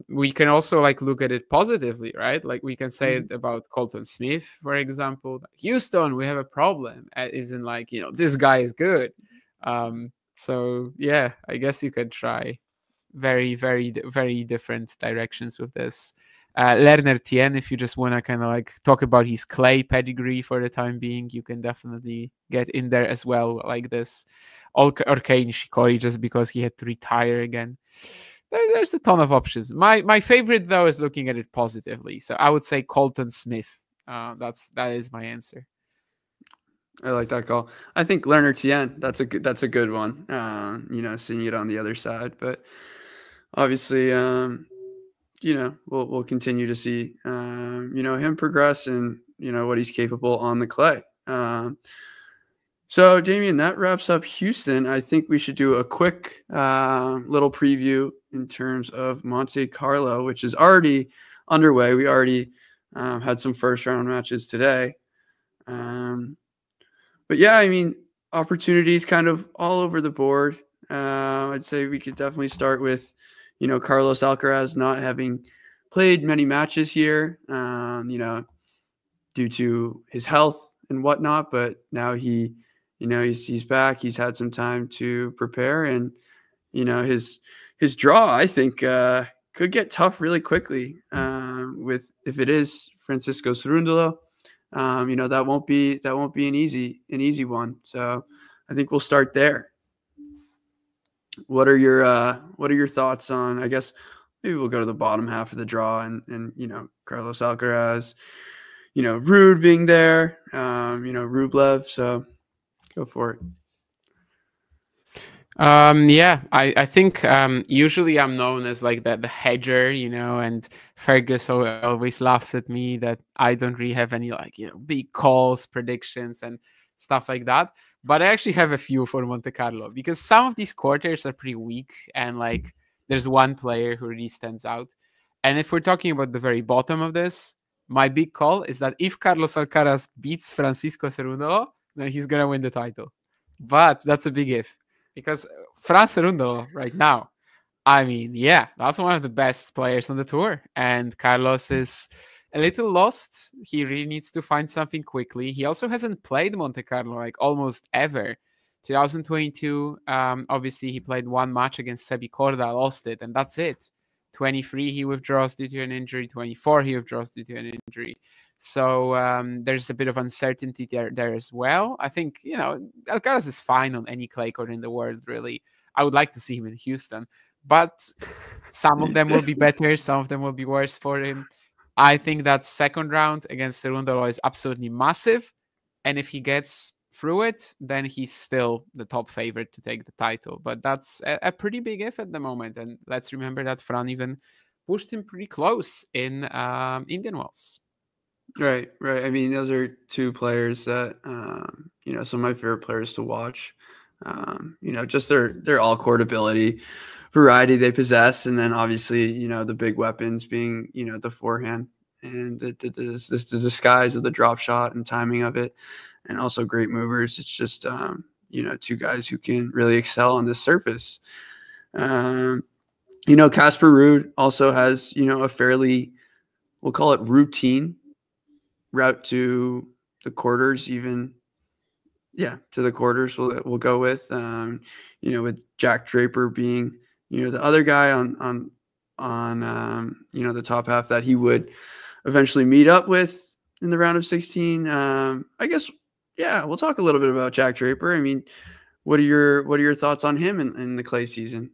We can also like look at it positively, right? Like we can say it about Colton Smith, for example. Houston, we have a problem. Isn't like this guy is good. So yeah, I guess you could try very, very, very different directions with this. Lerner Tien, if you just want to kind of like talk about his clay pedigree for the time being, you can definitely get in there as well like this. Or Kei Nishikori, just because he had to retire again. There's a ton of options. My favorite though is looking at it positively. So I would say Colton Smith. That is my answer. I like that call. I think Lerner Tien, that's a good one. Seeing it on the other side, but obviously, we'll continue to see him progress and what he's capable on the clay. So, Damien, that wraps up Houston. I think we should do a quick little preview in terms of Monte Carlo, which is already underway. We already had some first round matches today. But yeah, I mean, opportunities kind of all over the board. I'd say we could definitely start with, Carlos Alcaraz not having played many matches here, due to his health and whatnot. But now he's back. He's had some time to prepare, and his draw, I think, could get tough really quickly. With if it is Francisco Cerundolo, that won't be an easy one. So I think we'll start there. What are your thoughts on? I guess maybe we'll go to the bottom half of the draw, and Carlos Alcaraz, Ruud being there, Rublev. So go for it. Yeah, I think usually I'm known as like the hedger, and Fergus always laughs at me that I don't really have any big calls, predictions, and stuff like that. But I actually have a few for Monte Carlo because some of these quarters are pretty weak, and there's one player who really stands out. And if we're talking about the very bottom of this, my big call is that if Carlos Alcaraz beats Francisco Cerundolo, then he's gonna win the title. But that's a big if. Because Fran Cerundolo right now, I mean, yeah, that's one of the best players on the tour. And Carlos is a little lost. He really needs to find something quickly. He also hasn't played Monte Carlo almost ever. 2022, obviously he played one match against Sebi Korda, lost it, and that's it. 23, he withdraws due to an injury. 24, he withdraws due to an injury. So there's a bit of uncertainty there as well. I think, Alcaraz is fine on any clay court in the world, really. I would like to see him in Houston. But some of them will be better. Some of them will be worse for him. I think that second round against Cerundolo is absolutely massive. And if he gets through it, then he's still the top favorite to take the title. But that's a pretty big if at the moment. And let's remember that Fran even pushed him pretty close in Indian Wells. Right. I mean, those are two players that, some of my favorite players to watch. Just their all-court ability, variety they possess, and then obviously, the big weapons being, the forehand and the disguise of the drop shot and timing of it, and also great movers. It's just, two guys who can really excel on this surface. Casper Ruud also has, a fairly, we'll call it routine route to the quarters, to the quarters we'll go with, with Jack Draper being, the other guy on the top half that he would eventually meet up with in the round of 16. I guess, we'll talk a little bit about Jack Draper. I mean, what are your thoughts on him in the clay season?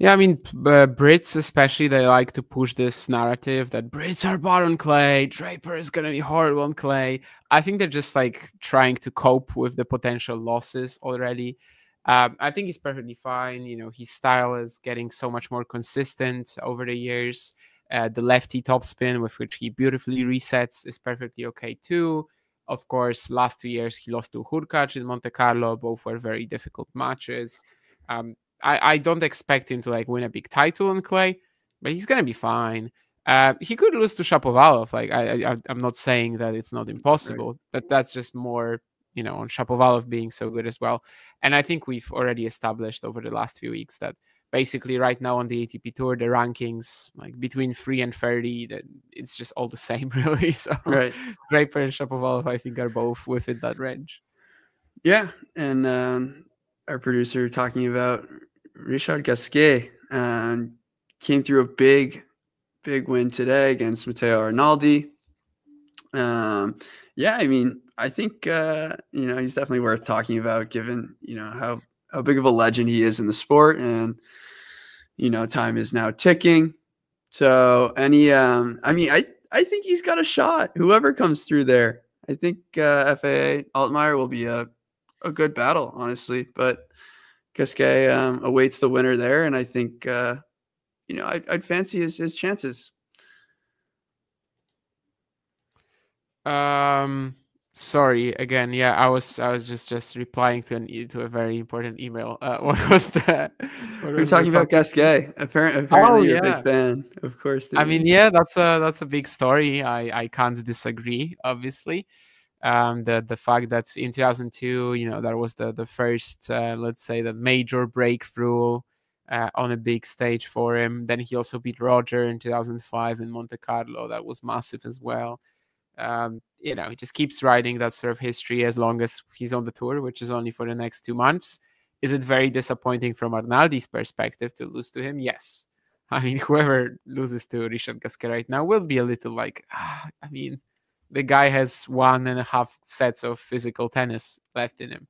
Yeah, I mean, Brits especially, they like to push this narrative that Brits are bad on clay, Draper is going to be horrible on clay. I think they're just trying to cope with the potential losses already. I think he's perfectly fine. His style is getting so much more consistent over the years. The lefty topspin with which he beautifully resets is perfectly okay too. Of course, last 2 years he lost to Hurkacz in Monte Carlo. Both were very difficult matches. I don't expect him to win a big title on clay, but he's gonna be fine. He could lose to Shapovalov. I'm not saying that it's not impossible, right, but that's just more, on Shapovalov being so good as well. And I think we've already established over the last few weeks that basically right now on the ATP Tour, the rankings between 3 and 30, that it's just all the same, really. So right. Draper and Shapovalov, I think, are both within that range. Yeah, and our producer talking about Richard Gasquet came through a big win today against Matteo Arnaldi. I mean, I think he's definitely worth talking about, given how big of a legend he is in the sport, and time is now ticking. So I think he's got a shot. Whoever comes through there, I think FAA Altmaier will be a good battle, honestly. But Gasquet awaits the winner there, and I think I'd fancy his chances. Sorry again. Yeah, I was just replying to a very important email. What was that? What We're was the talking about topic? Gasquet. Oh Apparently, you're a big yeah. fan, of course, I mean, David. yeah, that's a big story. I can't disagree, obviously. The fact that in 2002, that was the first, let's say, the major breakthrough on a big stage for him. Then he also beat Roger in 2005 in Monte Carlo. That was massive as well. He just keeps writing that sort of history as long as he's on the tour, which is only for the next 2 months. Is it very disappointing from Arnaldi's perspective to lose to him? Yes. I mean, whoever loses to Richard Gasquet right now will be a little like, I mean, the guy has 1.5 sets of physical tennis left in him.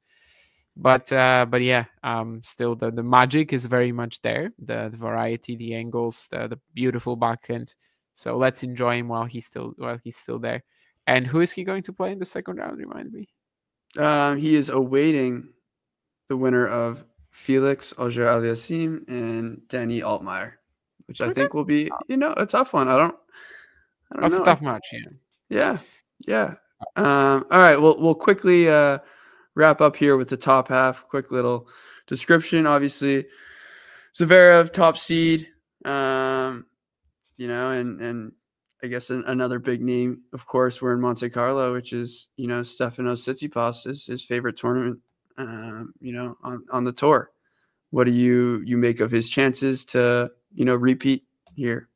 But yeah, still the magic is very much there. The variety, the angles, the beautiful backhand. So let's enjoy him while he's still there. And who is he going to play in the second round? Remind me. He is awaiting the winner of Felix Auger-Aliassime and Danny Altmaier, which I think will be, a tough one. I don't That's know. a tough match, yeah. Yeah. All right. We'll quickly wrap up here with the top half. Quick little description. Obviously, Zverev top seed. And I guess another big name, of course, we're in Monte Carlo, which is, Stefanos Tsitsipas, his favorite tournament, on the tour. What do you make of his chances to, repeat here?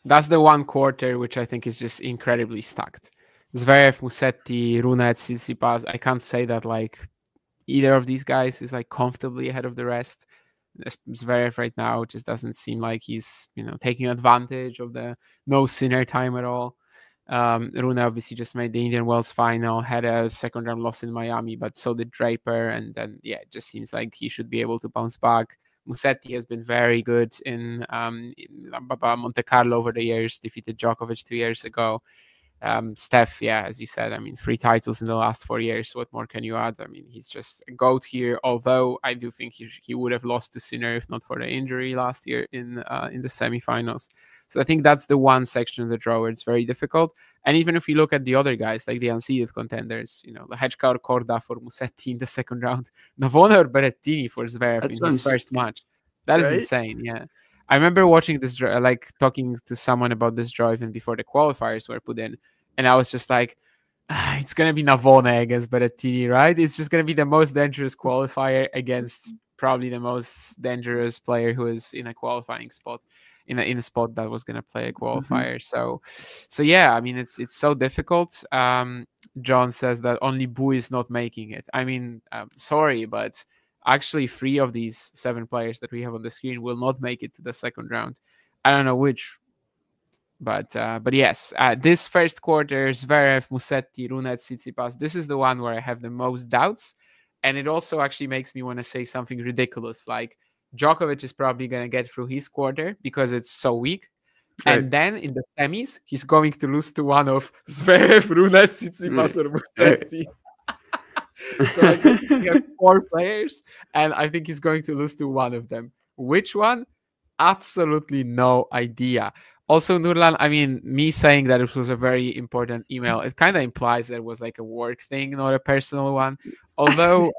That's the one quarter which I think is just incredibly stacked. Zverev, Musetti, Rune, Tsitsipas. I can't say that like either of these guys is like comfortably ahead of the rest. Zverev right now just doesn't seem like he's taking advantage of the no sinner time at all. Rune obviously just made the Indian Wells final, had a second round loss in Miami, but so did Draper, and then it just seems like he should be able to bounce back. Musetti has been very good in Monte Carlo over the years, defeated Djokovic 2 years ago. Steph, as you said, I mean, 3 titles in the last 4 years. What more can you add? I mean, he's just a GOAT here, although I do think he would have lost to Sinner if not for the injury last year in the semifinals. So I think that's the one section of the draw where it's very difficult. And even if you look at the other guys, like the unseeded contenders, the Hedgkar Korda for Musetti in the second round, Navona or Berrettini for Zverev in his first match. That is insane, yeah. I remember watching this, like talking to someone about this draw even before the qualifiers were put in. And I was just like, it's going to be Navona against Berrettini, right? It's just going to be the most dangerous qualifier against probably the most dangerous player who is in a qualifying spot, in a spot that was going to play a qualifier. So yeah, I mean, it's so difficult. John says that only Boo is not making it. I mean, sorry, but actually 3 of these 7 players that we have on the screen will not make it to the second round. I don't know which. But yes, this first quarter, Zverev, Musetti, Rune, Tsitsipas, this is the one where I have the most doubts. And it also actually makes me want to say something ridiculous, like Djokovic is probably going to get through his quarter because it's so weak. Right. And then in the semis, he's going to lose to one of Zverev, Rune, Tsitsipas, or Musetti. So I think he has 4 players, and I think he's going to lose to one of them. Which one? Absolutely no idea. Also, Nurlan, I mean, me saying that it was a very important email, it kind of implies that it was like a work thing, not a personal one. Although,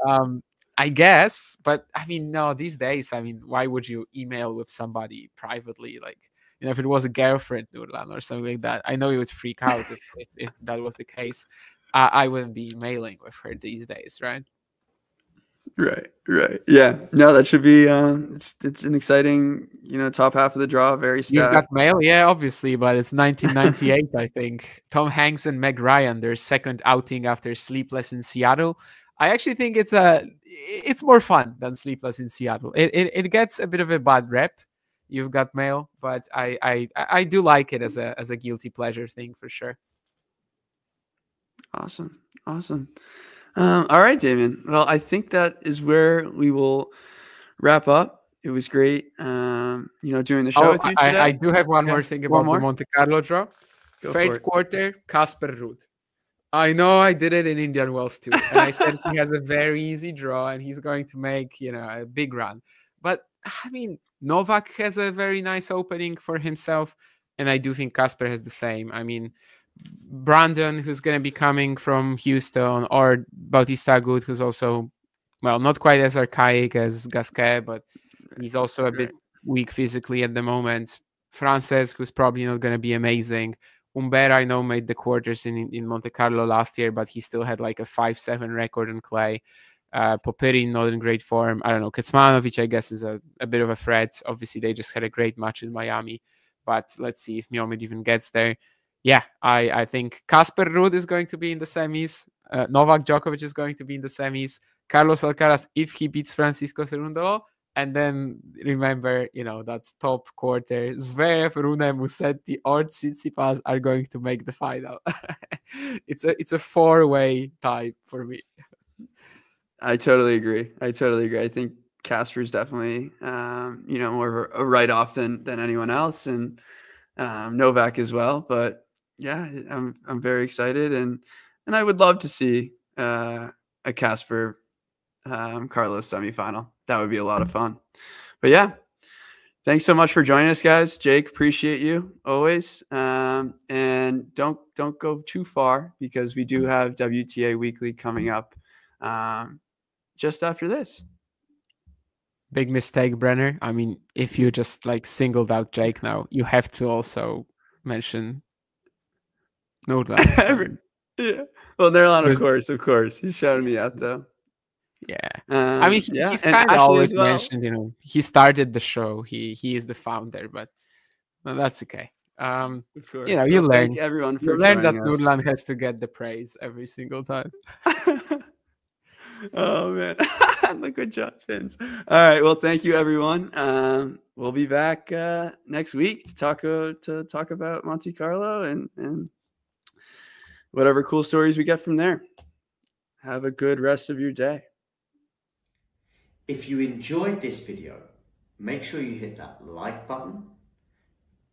I guess, but I mean, no, these days, I mean, why would you email with somebody privately? Like, if it was a girlfriend, Nurlan, or something like that, I know you would freak out if that was the case. I wouldn't be mailing with her these days, right? Right. Yeah. No, that should be it's an exciting, top half of the draw, very stacked. You've got mail, yeah, obviously, but it's 1998, I think. Tom Hanks and Meg Ryan, their second outing after Sleepless in Seattle. I actually think it's more fun than Sleepless in Seattle. It gets a bit of a bad rep. You've got mail, but I do like it as a guilty pleasure thing for sure. Awesome. All right, Damien. Well, I think that is where we will wrap up. It was great, doing the show with you today. I do have one more thing about the Monte Carlo draw. Third quarter, Casper Ruud. I know I did it in Indian Wells too, and I said he has a very easy draw and he's going to make, a big run. But I mean, Novak has a very nice opening for himself, and I do think Casper has the same. I mean, Brandon, who's going to be coming from Houston, or Bautista Agut, who's also, well, not quite as archaic as Gasquet, but he's also a bit weak physically at the moment. Frances, who's probably not going to be amazing. Humbert, I know, made the quarters in Monte Carlo last year, but he still had like a 5-7 record on clay. Popirin, not in great form. I don't know. Kecmanovic, I guess, is a bit of a threat. Obviously, they just had a great match in Miami, but let's see if Miomir even gets there. Yeah, I think Casper Ruud is going to be in the semis. Novak Djokovic is going to be in the semis. Carlos Alcaraz, if he beats Francisco Cerundolo. And then remember, that top quarter, Zverev, Rune, Musetti, or Tsitsipas are going to make the final. It's a 4-way tie for me. I totally agree. I think Casper's definitely, more of a write-off than anyone else, and Novak as well. But yeah, I'm very excited, and I would love to see a Casper Carlos semifinal. That would be a lot of fun. But yeah, thanks so much for joining us, guys. Jake, appreciate you always. And don't go too far, because we do have WTA Weekly coming up just after this. Big mistake, Brenner. I mean, if you just singled out Jake now, you have to also mention Nordland. Yeah. Well, Nerland, of course. He's shouting me out though. Yeah. I mean, he's kind of always mentioned, he started the show. He is the founder, but that's okay. Of course. You learn. Thank everyone for learn that joining us. Nordland has to get the praise every single time. Oh man. Look what Josh pins. All right. Well, thank you everyone. We'll be back next week to talk about Monte Carlo and whatever cool stories we get from there. Have a good rest of your day. If you enjoyed this video, make sure you hit that like button.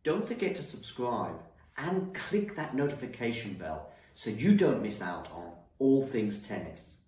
Don't forget to subscribe and click that notification bell so you don't miss out on all things tennis.